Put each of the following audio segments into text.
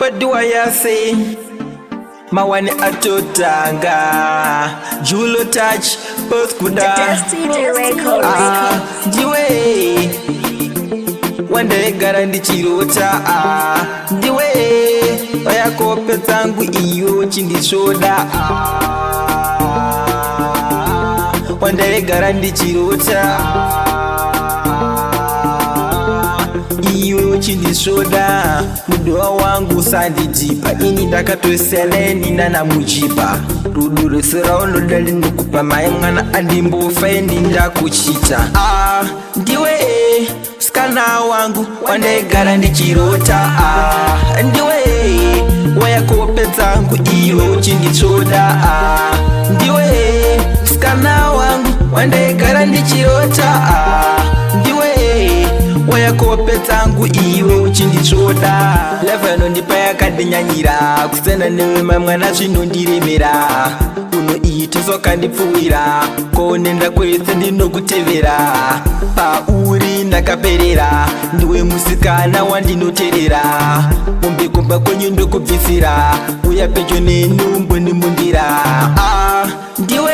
padua yase mawani atotanga Julo touch both kuda diwe wande garandi chirota diwe oya kope zangu iyo chindi soda wande garandi chirota iyo chindi soda mudoa wangu sandi jipa ini ndakatoseleni nana mujiba ruduru sirauno dali nukupa mayangana andimbo fendi ndakuchita ndiwe skana wangu wande garandi chirota ndiwe waya kope zangu iyo chindi soda ndiwe skana wangu wande garandi chirota ndiwe waya kope zangu iwe uchindichoda levano ndipaya kandinyanyira kusena newe mamwana zvinondiremera uno iyi tozoka ndipfuwira konenda kwese ndinokutevera pauri ndakaperera ndiwe musikana wandinoterera mumbekomba kwenyu ndokubvisira uya pedyo nenumbo ndimundira ndiwe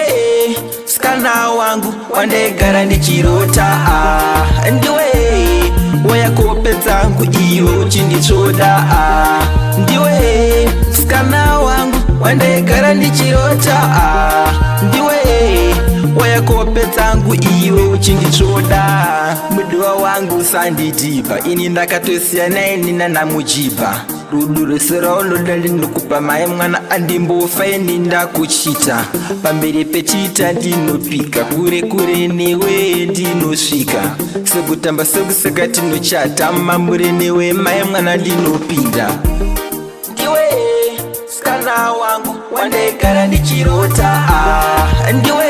skana wangu wandegara ndichirota ndiwe waya kope zangu iwe uchindichoda ndiwe skana wangu wandegara ndichirota ndiwe waya kope zangu iwe uchindichoda mudiwa wangu sandijiba ini ndakatosiyana inina namujiba ruduru sirauno dali nukupa maye mwana andimbofaini ndakuchita pambere pechita ndinopika kure kure newe ndinosvika sekutamba sekuseka tinochata mambure newe maye mwana ndinopinda ndiwe skana wangu wandegara ndichirota ndiwe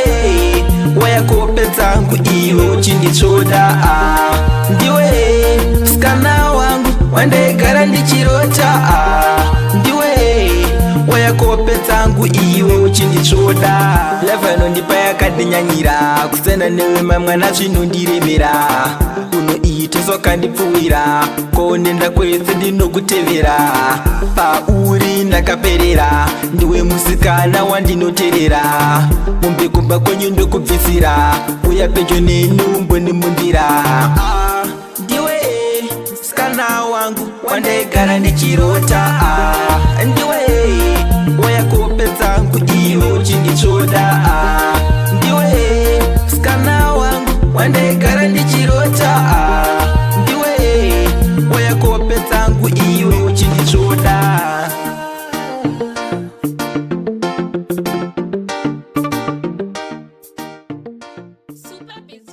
waya kope zangu iwe uchindichoda ndiwe skana wangu wandegara ndichirota ndiwe waya kope zangu iwe uchindichoda levano ndipaya kandinyanyira kusena newe mamwana zvinondiremera uno iyi tozoka ndipfuwira konenda kwese ndinokutevera pauri ndakaperera ndiwe musikana wandinoterera mumbekomba kwenyu ndokubvisira uya pedyo nenumbo ndimundira ndiwe skana wangu wandegara ndichirota ndiwe waya kope zangu iwe uchindichoda ndiwe skana wangu wandegara ndichirota ndiwe waya kope zangu iwe uchindichoda Super Biz